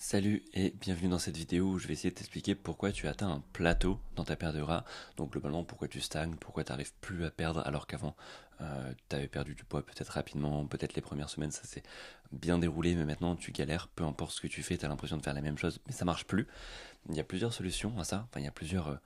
Salut et bienvenue dans cette vidéo où je vais essayer de t'expliquer pourquoi tu atteins un plateau dans ta perte de gras. Donc globalement pourquoi tu stagnes, pourquoi tu n'arrives plus à perdre alors qu'avant tu avais perdu du poids peut-être rapidement, peut-être les premières semaines ça s'est bien déroulé mais maintenant tu galères, peu importe ce que tu fais, tu as l'impression de faire la même chose mais ça marche plus. Il y a plusieurs solutions à ça, enfin il y a plusieurs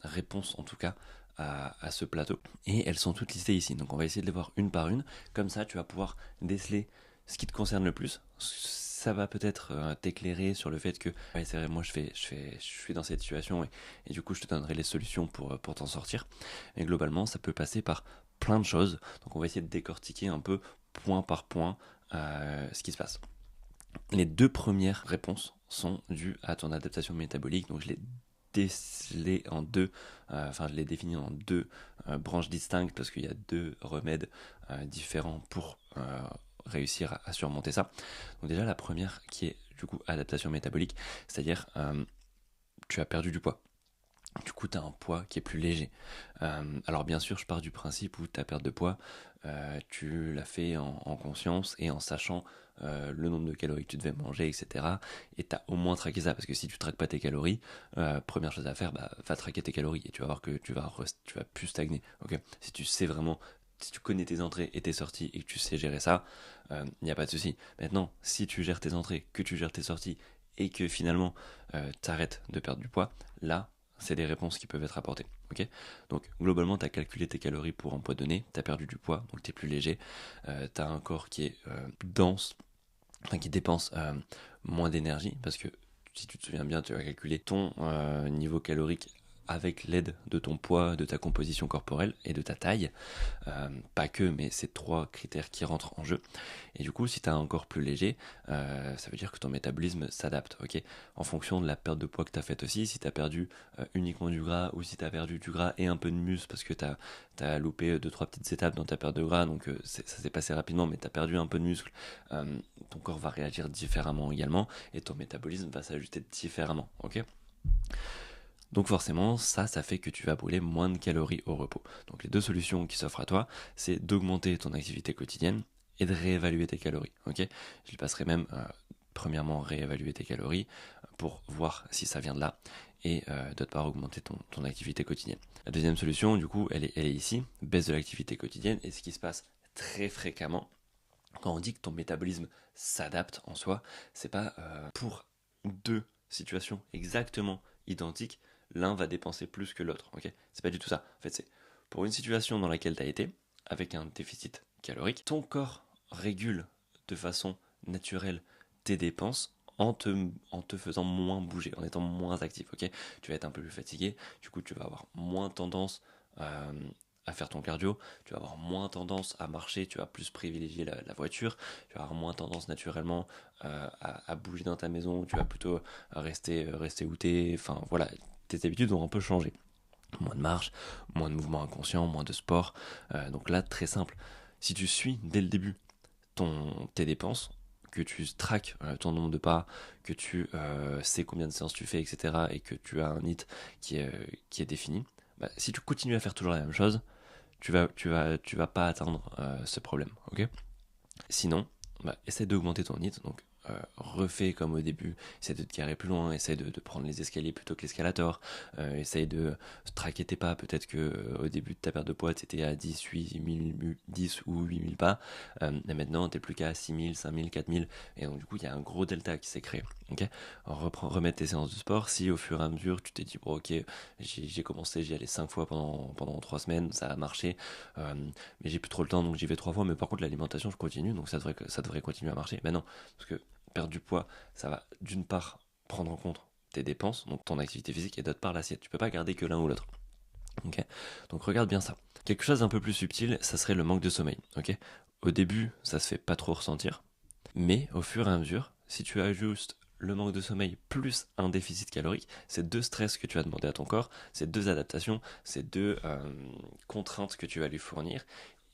réponses en tout cas à ce plateau et elles sont toutes listées ici. Donc on va essayer de les voir une par une, comme ça tu vas pouvoir déceler ce qui te concerne le plus. Ça va peut-être t'éclairer sur le fait que ouais, c'est vrai, moi je suis dans cette situation et du coup je te donnerai les solutions pour t'en sortir. Et globalement ça peut passer par plein de choses. Donc on va essayer de décortiquer un peu point par point ce qui se passe. Les deux premières réponses sont dues à ton adaptation métabolique. Donc je l'ai décelé en deux, je l'ai défini en deux branches distinctes parce qu'il y a deux remèdes différents pour réussir à surmonter ça. Donc déjà la première qui est du coup adaptation métabolique, c'est-à-dire tu as perdu du poids. Du coup, tu as un poids qui est plus léger. Alors bien sûr, je pars du principe où ta perte de poids, tu l'as fait en conscience et en sachant le nombre de calories que tu devais manger, etc. Et tu as au moins traqué ça, parce que si tu traques pas tes calories, première chose à faire, va traquer tes calories et tu vas voir que tu vas plus stagner. Okay, si tu sais vraiment, si tu connais tes entrées et tes sorties et que tu sais gérer ça, il n'y a pas de souci. Maintenant, si tu gères tes entrées, que tu gères tes sorties et que finalement tu arrêtes de perdre du poids, là, c'est des réponses qui peuvent être apportées. Okay, donc globalement, tu as calculé tes calories pour un poids donné, tu as perdu du poids, donc tu es plus léger, tu as un corps qui est dense, enfin qui dépense moins d'énergie, parce que si tu te souviens bien, tu as calculé ton niveau calorique avec l'aide de ton poids, de ta composition corporelle et de ta taille. Pas que, mais c'est trois critères qui rentrent en jeu. Et du coup, si tu as un corps plus léger, ça veut dire que ton métabolisme s'adapte, ok, en fonction de la perte de poids que tu as faite aussi. Si tu as perdu uniquement du gras ou si tu as perdu du gras et un peu de muscle parce que tu as loupé deux, trois petites étapes dans ta perte de gras, donc ça s'est passé rapidement, mais tu as perdu un peu de muscle, ton corps va réagir différemment également et ton métabolisme va s'ajuster différemment, ok. Donc forcément, ça fait que tu vas brûler moins de calories au repos. Donc les deux solutions qui s'offrent à toi, c'est d'augmenter ton activité quotidienne et de réévaluer tes calories. Ok, je passerai même premièrement réévaluer tes calories pour voir si ça vient de là et d'autre part augmenter ton activité quotidienne. La deuxième solution, du coup, elle est ici, baisse de l'activité quotidienne, et ce qui se passe très fréquemment quand on dit que ton métabolisme s'adapte en soi, c'est pas pour deux situations exactement identiques, l'un va dépenser plus que l'autre. Ok, c'est pas du tout ça. En fait, c'est pour une situation dans laquelle tu as été, avec un déficit calorique, ton corps régule de façon naturelle tes dépenses en te faisant moins bouger, en étant moins actif. Ok, tu vas être un peu plus fatigué, du coup, tu vas avoir moins tendance euh, à faire ton cardio, tu vas avoir moins tendance à marcher, tu vas plus privilégier la voiture, tu vas avoir moins tendance naturellement à bouger dans ta maison, tu vas plutôt rester où t'es, enfin voilà, tes habitudes vont un peu changer. Moins de marche, moins de mouvements inconscients, moins de sport. Donc là, très simple. Si tu suis dès le début tes dépenses, que tu traques ton nombre de pas, que tu sais combien de séances tu fais, etc., et que tu as un hit qui est défini, si tu continues à faire toujours la même chose, tu vas pas atteindre ce problème, ok. Sinon, essaie d'augmenter ton hit, donc refais comme au début, essaie de te garer plus loin, essaie de prendre les escaliers plutôt que l'escalator, essaie de traquer tes pas, peut-être que au début de ta perte de poids, tu étais à 10, 10 ou 8000 pas, et maintenant tu n'es plus qu'à 6000, 5000, 4000, et donc du coup il y a un gros delta qui s'est créé. Okay, remettre tes séances de sport, si au fur et à mesure tu t'es dit, bon ok, j'ai commencé, j'y allais 5 fois pendant 3 semaines, ça a marché, mais j'ai plus trop le temps donc j'y vais 3 fois, mais par contre l'alimentation je continue, donc ça devrait continuer à marcher. Ben non, parce que perdre du poids, ça va d'une part prendre en compte tes dépenses, donc ton activité physique, et d'autre part l'assiette. Tu peux pas garder que l'un ou l'autre. Ok, donc regarde bien ça. Quelque chose d'un peu plus subtil, ça serait le manque de sommeil. Ok, au début, ça se fait pas trop ressentir, mais au fur et à mesure, si tu ajustes le manque de sommeil plus un déficit calorique, c'est deux stress que tu vas demander à ton corps, c'est deux adaptations, c'est deux contraintes que tu vas lui fournir.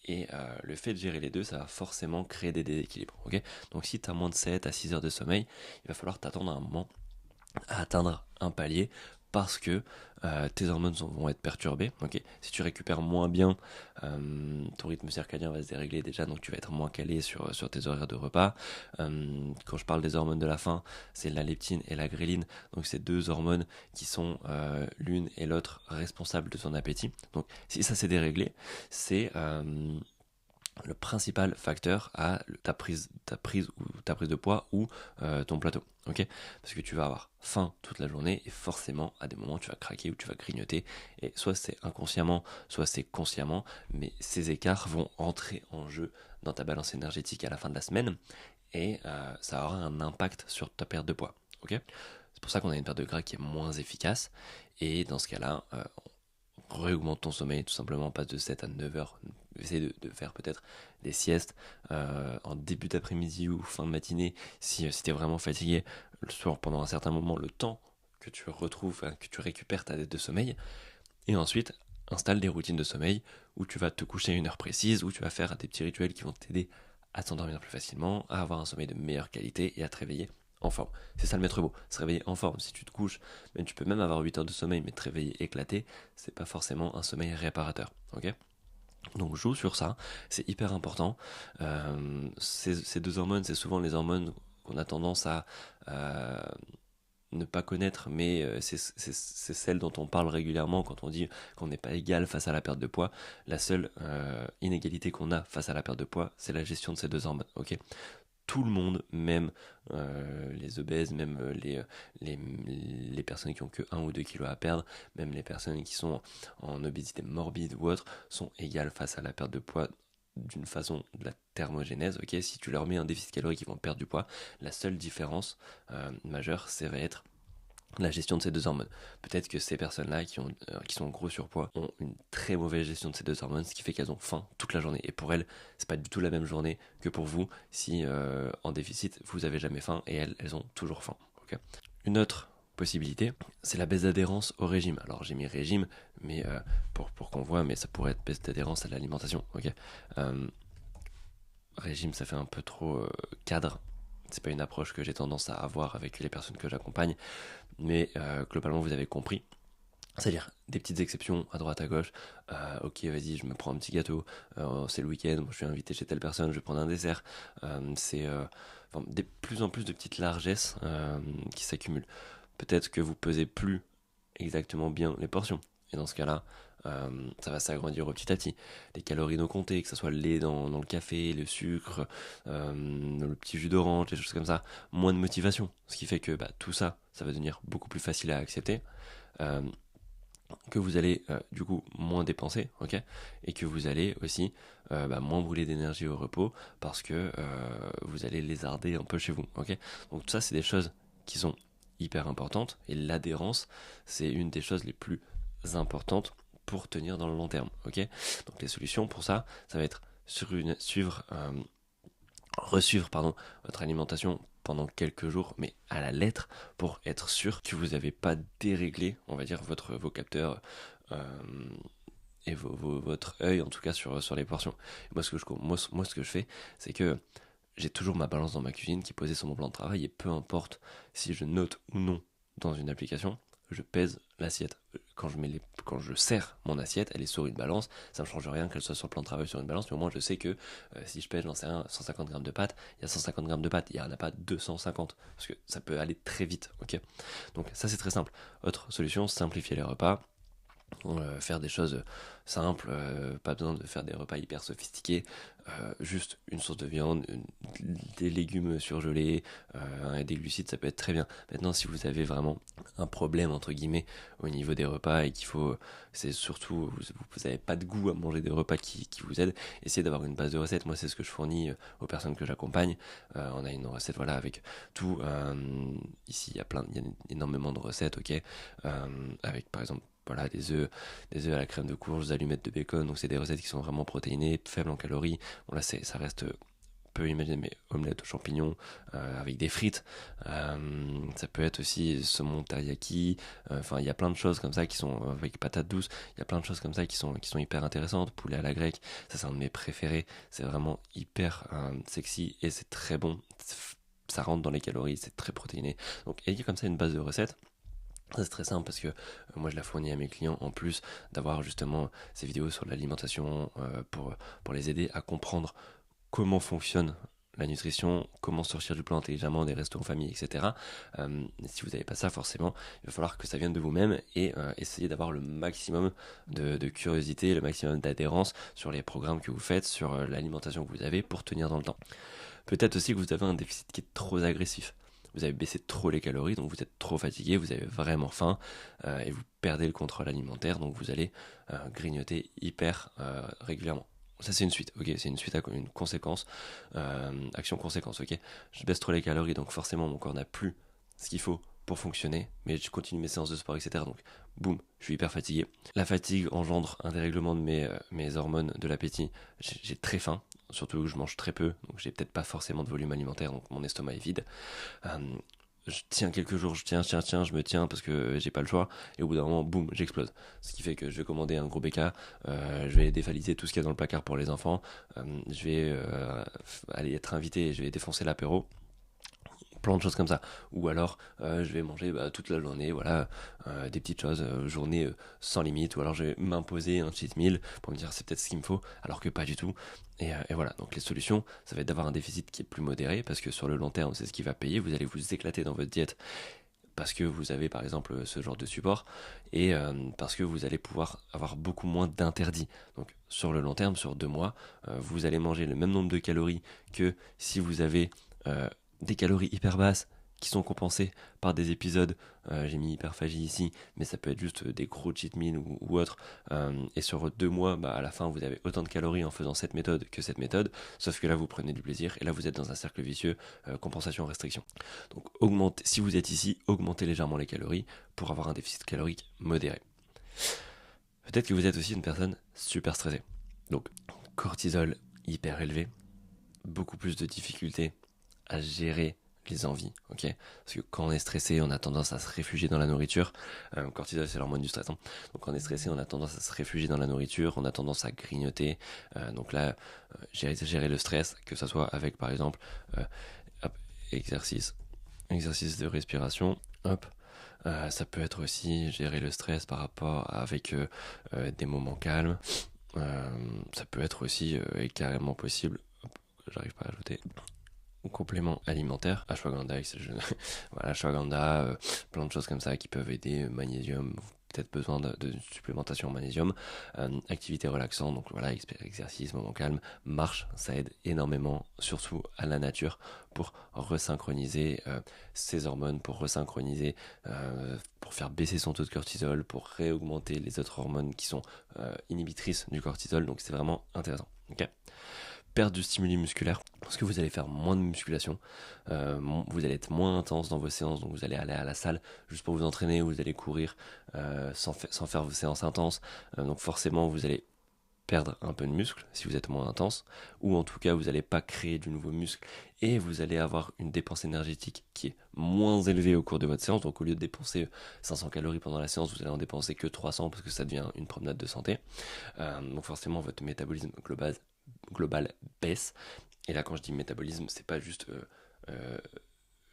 Et le fait de gérer les deux, ça va forcément créer des déséquilibres. Okay, donc si tu as moins de 7 à 6 heures de sommeil, il va falloir t'attendre un moment à atteindre un palier parce que tes hormones vont être perturbées. Ok, si tu récupères moins bien, ton rythme circadien va se dérégler déjà, donc tu vas être moins calé sur tes horaires de repas. Quand je parle des hormones de la faim, c'est la leptine et la gréline, donc c'est deux hormones qui sont l'une et l'autre responsables de ton appétit. Donc si ça s'est déréglé, c'est le principal facteur à ta prise de poids ou ton plateau. Ok, parce que tu vas avoir faim toute la journée et forcément à des moments tu vas craquer ou tu vas grignoter, et soit c'est inconsciemment, soit c'est consciemment, mais ces écarts vont entrer en jeu dans ta balance énergétique à la fin de la semaine, et ça aura un impact sur ta perte de poids. Ok, c'est pour ça qu'on a une perte de gras qui est moins efficace, et dans ce cas-là, réaugmente ton sommeil, tout simplement, passe de 7 à 9 heures. Essaye de faire peut-être des siestes en début d'après-midi ou fin de matinée, si tu es vraiment fatigué, le soir pendant un certain moment, le temps que tu retrouves, que tu récupères ta dette de sommeil, et ensuite installe des routines de sommeil où tu vas te coucher à une heure précise, où tu vas faire des petits rituels qui vont t'aider à t'endormir plus facilement, à avoir un sommeil de meilleure qualité et à te réveiller en forme. C'est ça le maître mot, se réveiller en forme. Si tu te couches, mais tu peux même avoir 8 heures de sommeil, mais te réveiller éclaté, c'est pas forcément un sommeil réparateur. Ok, donc joue sur ça, c'est hyper important. Ces deux hormones, c'est souvent les hormones qu'on a tendance à ne pas connaître, mais c'est celle dont on parle régulièrement quand on dit qu'on n'est pas égal face à la perte de poids. La seule inégalité qu'on a face à la perte de poids, c'est la gestion de ces deux hormones. Ok, tout le monde, même les obèses, même les personnes qui ont que 1 ou 2 kilos à perdre, même les personnes qui sont en obésité morbide ou autre, sont égales face à la perte de poids d'une façon de la thermogénèse. Ok, si tu leur mets un déficit calorique, ils vont perdre du poids. La seule différence majeure, ça va être la gestion de ces deux hormones. Peut-être que ces personnes-là qui sont en gros surpoids ont une très mauvaise gestion de ces deux hormones, ce qui fait qu'elles ont faim toute la journée. Et pour elles, c'est pas du tout la même journée que pour vous si en déficit vous avez jamais faim, et elles ont toujours faim. Okay, une autre possibilité, c'est la baisse d'adhérence au régime. Alors j'ai mis régime, mais pour qu'on voit, mais ça pourrait être baisse d'adhérence à l'alimentation. Ok, régime, ça fait un peu trop cadre. C'est pas une approche que j'ai tendance à avoir avec les personnes que j'accompagne, mais globalement vous avez compris. C'est-à-dire des petites exceptions à droite à gauche. Ok, vas-y, je me prends un petit gâteau. C'est le week-end, moi, je suis invité chez telle personne, je vais prendre un dessert. C'est de plus en plus de petites largesses qui s'accumulent. Peut-être que vous pesez plus exactement bien les portions. Et dans ce cas-là, ça va s'agrandir au petit à petit. Les calories non comptées, que ce soit le lait dans le café, le sucre, le petit jus d'orange, des choses comme ça. Moins de motivation. Ce qui fait que tout ça, ça va devenir beaucoup plus facile à accepter. Euh, que vous allez du coup moins dépenser, ok, et que vous allez aussi moins brûler d'énergie au repos parce que vous allez lézarder un peu chez vous, ok. Donc tout ça, c'est des choses qui sont hyper importantes, et l'adhérence, c'est une des choses les plus importantes pour tenir dans le long terme, ok. Donc les solutions pour ça, ça va être resuivre votre alimentation pendant quelques jours, mais à la lettre, pour être sûr que vous n'avez pas déréglé, on va dire, vos capteurs et votre œil, en tout cas, sur les portions. Moi, ce que je fais, c'est que j'ai toujours ma balance dans ma cuisine qui est posée sur mon plan de travail, et peu importe si je note ou non dans une application, je pèse l'assiette. Quand je sers mon assiette, elle est sur une balance. Ça ne change rien qu'elle soit sur le plan de travail sur une balance, mais au moins je sais que si je pèse, j'en sais rien, 150 grammes de pâtes, il y a 150 grammes de pâtes, il n'y en a pas 250, parce que ça peut aller très vite, ok. Donc ça, c'est très simple. Autre solution, simplifier les repas. Faire des choses simples, pas besoin de faire des repas hyper sophistiqués, juste une source de viande, des légumes surgelés, et des glucides, ça peut être très bien. Maintenant, si vous avez vraiment un problème entre guillemets au niveau des repas, et c'est surtout, vous n'avez pas de goût à manger des repas qui vous aident, essayez d'avoir une base de recettes. Moi, c'est ce que je fournis aux personnes que j'accompagne. On a une recette, voilà, avec tout. Ici, il y a énormément de recettes, ok, avec par exemple, voilà, des œufs à la crème de courge, des allumettes de bacon. Donc c'est des recettes qui sont vraiment protéinées, faibles en calories. Bon là, ça reste peu imaginer, mais omelettes aux champignons avec des frites. Ça peut être aussi saumon teriyaki. Enfin, il y a plein de choses comme ça qui sont avec patates douces. Il y a plein de choses comme ça qui sont hyper intéressantes. Poulet à la grecque, ça c'est un de mes préférés. C'est vraiment hyper sexy, et c'est très bon. Ça rentre dans les calories, c'est très protéiné. Donc ayez comme ça une base de recettes. Ça, c'est très simple parce que moi je la fournis à mes clients en plus d'avoir justement ces vidéos sur l'alimentation pour les aider à comprendre comment fonctionne la nutrition, comment sortir du plan intelligemment des restos en famille, etc. Si vous n'avez pas ça, forcément, il va falloir que ça vienne de vous-même et essayer d'avoir le maximum de curiosité, le maximum d'adhérence sur les programmes que vous faites, sur l'alimentation que vous avez pour tenir dans le temps. Peut-être aussi que vous avez un déficit qui est trop agressif. Vous avez baissé trop les calories, donc vous êtes trop fatigué, vous avez vraiment faim et vous perdez le contrôle alimentaire, donc vous allez grignoter hyper régulièrement. Ça c'est une suite, ok, c'est une suite à une conséquence, action-conséquence, ok. Je baisse trop les calories, donc forcément mon corps n'a plus ce qu'il faut pour fonctionner, mais je continue mes séances de sport, etc. Donc boum, je suis hyper fatigué. La fatigue engendre un dérèglement de mes hormones de l'appétit, j'ai très faim, surtout que je mange très peu, donc j'ai peut-être pas forcément de volume alimentaire, donc mon estomac est vide. Je tiens quelques jours, je je me tiens parce que j'ai pas le choix, et au bout d'un moment, boum, j'explose. Ce qui fait que je vais commander un gros BK, je vais dévaliser tout ce qu'il y a dans le placard pour les enfants, je vais aller être invité, je vais défoncer l'apéro, plein de choses comme ça. Ou alors je vais manger toute la journée, voilà, des petites choses, journée sans limite, ou alors je vais m'imposer un cheat meal pour me dire c'est peut-être ce qu'il me faut, alors que pas du tout. Et voilà, donc les solutions, ça va être d'avoir un déficit qui est plus modéré, parce que sur le long terme, c'est ce qui va payer, vous allez vous éclater dans votre diète, parce que vous avez par exemple ce genre de support, et parce que vous allez pouvoir avoir beaucoup moins d'interdits. Donc sur le long terme, sur 2 mois, vous allez manger le même nombre de calories que si vous avez des calories hyper basses qui sont compensées par des épisodes, j'ai mis hyperphagie ici, mais ça peut être juste des gros cheat meals ou autre, et sur 2 mois, à la fin vous avez autant de calories en faisant cette méthode que cette méthode, sauf que là vous prenez du plaisir, et là vous êtes dans un cercle vicieux, compensation-restriction. Donc si vous êtes ici, augmentez légèrement les calories pour avoir un déficit calorique modéré. Peut-être que vous êtes aussi une personne super stressée, donc cortisol hyper élevé, beaucoup plus de difficultés à gérer les envies, ok. Parce que quand on est stressé, on a tendance à se réfugier dans la nourriture. Cortisol, c'est l'hormone du stress, hein. Donc quand on est stressé, on a tendance à se réfugier dans la nourriture, on a tendance à grignoter. Donc là, gérer le stress, que ce soit avec, par exemple, hop, exercice de respiration, hop. Ça peut être aussi gérer le stress par rapport avec des moments calmes. Ça peut être aussi carrément possible. Hop, j'arrive pas à ajouter complément alimentaire, ashwagandha, voilà, ashwagandha, plein de choses comme ça qui peuvent aider, magnésium, peut-être besoin de supplémentation en magnésium, activité relaxante, donc voilà, exercice, moment calme, marche, ça aide énormément, surtout à la nature, pour resynchroniser ses hormones, pour resynchroniser, pour faire baisser son taux de cortisol, pour réaugmenter les autres hormones qui sont inhibitrices du cortisol, donc c'est vraiment intéressant, ok. Perte du stimuli musculaire, parce que vous allez faire moins de musculation, vous allez être moins intense dans vos séances, donc vous allez aller à la salle juste pour vous entraîner, vous allez courir sans faire vos séances intenses, donc forcément vous allez perdre un peu de muscle si vous êtes moins intense, ou en tout cas vous n'allez pas créer du nouveau muscle, et vous allez avoir une dépense énergétique qui est moins élevée au cours de votre séance, donc au lieu de dépenser 500 calories pendant la séance, vous allez en dépenser que 300 parce que ça devient une promenade de santé, donc forcément votre métabolisme global baisse. Et là, quand je dis métabolisme, c'est pas juste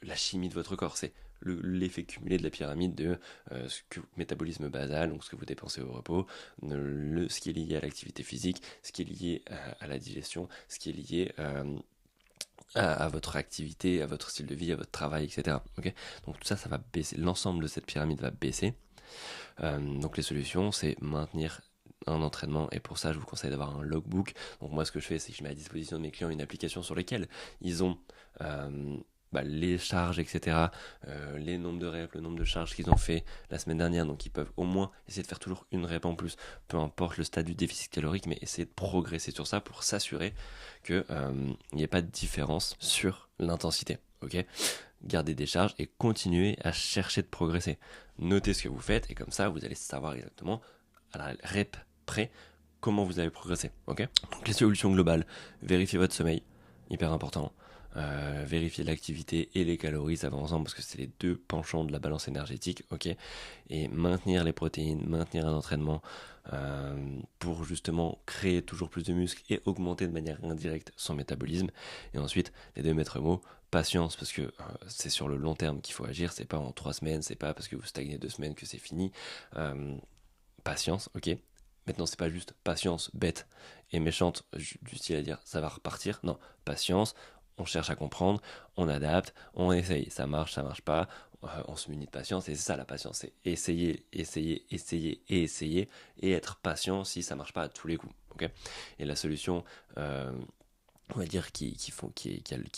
la chimie de votre corps, c'est l'effet cumulé de la pyramide de ce que métabolisme basal, donc ce que vous dépensez au repos, ce qui est lié à l'activité physique, ce qui est lié à la digestion, ce qui est lié à votre activité, à votre style de vie, à votre travail, etc. Okay, donc tout ça, ça va baisser, l'ensemble de cette pyramide va baisser. Donc les solutions, c'est maintenir un entraînement, et pour ça je vous conseille d'avoir un logbook. Donc moi ce que je fais, c'est que je mets à disposition de mes clients une application sur laquelle ils ont les charges, etc., les nombres de reps, le nombre de charges qu'ils ont fait la semaine dernière, donc ils peuvent au moins essayer de faire toujours une rep en plus, peu importe le stade du déficit calorique, mais essayer de progresser sur ça pour s'assurer qu'il n'y ait pas de différence sur l'intensité, ok. Garder des charges et continuer à chercher de progresser. Notez ce que vous faites, et comme ça vous allez savoir exactement à la rep près comment vous allez progresser, ok. Donc les solutions globales, vérifiez votre sommeil, hyper important. vérifier l'activité et les calories, ça va ensemble parce que c'est les deux penchants de la balance énergétique, ok. Et maintenir les protéines, maintenir un entraînement pour justement créer toujours plus de muscles et augmenter de manière indirecte son métabolisme. Et ensuite, les deux maîtres mots, patience, parce que c'est sur le long terme qu'il faut agir, c'est pas en 3 semaines, c'est pas parce que vous stagnez 2 semaines que c'est fini. Patience, ok. Maintenant, c'est pas juste patience bête et méchante, du style à dire ça va repartir. Non, patience, on cherche à comprendre, on adapte, on essaye. Ça marche pas, on se munit de patience. Et c'est ça la patience, c'est essayer, essayer, essayer et essayer et être patient si ça marche pas à tous les coups. Ok. Et la solution, on va dire, qui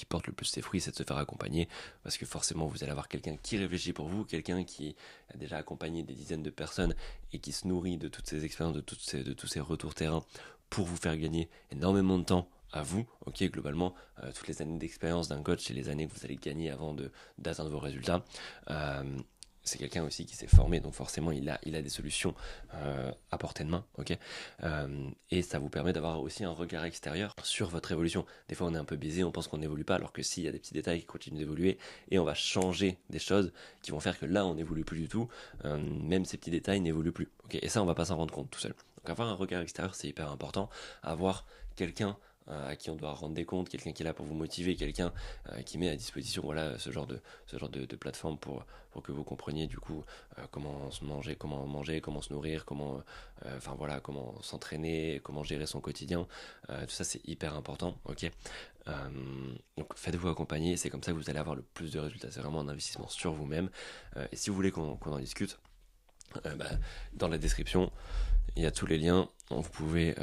porte le plus ses fruits, c'est de se faire accompagner, parce que forcément vous allez avoir quelqu'un qui réfléchit pour vous, quelqu'un qui a déjà accompagné des dizaines de personnes et qui se nourrit de toutes ces expériences, de tous ces retours terrain pour vous faire gagner énormément de temps à vous, ok, globalement, toutes les années d'expérience d'un coach, c'est les années que vous allez gagner avant d'atteindre vos résultats. Euh, c'est quelqu'un aussi qui s'est formé, donc forcément il a des solutions à portée de main, ok. Et ça vous permet d'avoir aussi un regard extérieur sur votre évolution. Des fois on est un peu biaisé, on pense qu'on n'évolue pas, alors que si, il y a des petits détails qui continuent d'évoluer, et on va changer des choses qui vont faire que là on n'évolue plus du tout, même ces petits détails n'évoluent plus, ok. Et ça on va pas s'en rendre compte tout seul. Donc avoir un regard extérieur c'est hyper important, avoir quelqu'un à qui on doit rendre des comptes, quelqu'un qui est là pour vous motiver, quelqu'un qui met à disposition voilà, ce genre de plateforme pour que vous compreniez du coup comment manger, comment se nourrir, enfin voilà, comment s'entraîner, comment gérer son quotidien. Tout ça c'est hyper important, ok. Donc faites-vous accompagner, c'est comme ça que vous allez avoir le plus de résultats. C'est vraiment un investissement sur vous-même. Et si vous voulez qu'on en discute, dans la description, il y a tous les liens. Vous pouvez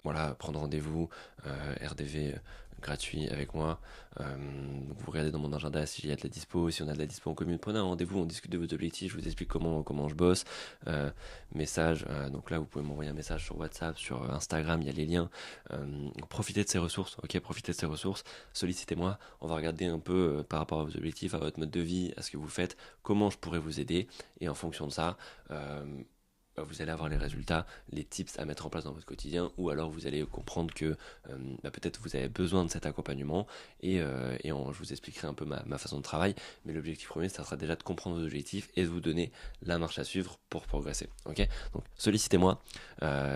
voilà, prendre rendez-vous RDV gratuit avec moi. Vous regardez dans mon agenda s'il y a de la dispo. Si on a de la dispo en commune, prenez un rendez-vous, on discute de vos objectifs. Je vous explique comment je bosse. Message, donc là vous pouvez m'envoyer un message sur WhatsApp, sur Instagram, il y a les liens. Profitez de ces ressources, ok. Profitez de ces ressources. Sollicitez-moi. On va regarder un peu par rapport à vos objectifs, à votre mode de vie, à ce que vous faites, comment je pourrais vous aider. Et en fonction de ça, vous allez avoir les résultats, les tips à mettre en place dans votre quotidien, ou alors vous allez comprendre que peut-être vous avez besoin de cet accompagnement, je vous expliquerai un peu ma façon de travail, mais l'objectif premier, ça sera déjà de comprendre vos objectifs et de vous donner la marche à suivre pour progresser, ok. Donc sollicitez-moi,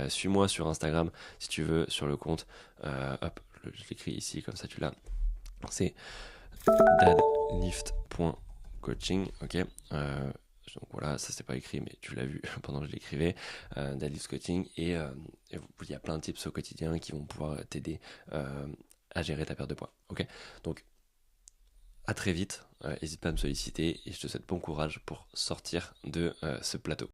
suis-moi sur Instagram si tu veux, sur le compte, hop, je l'écris ici, comme ça tu l'as, c'est dadlift.coaching, ok. Donc voilà, ça c'est pas écrit, mais tu l'as vu pendant que je l'écrivais, Dadlift Coaching, et il y a plein de tips au quotidien qui vont pouvoir t'aider à gérer ta perte de poids. Ok, donc à très vite, n'hésite pas à me solliciter et je te souhaite bon courage pour sortir de ce plateau.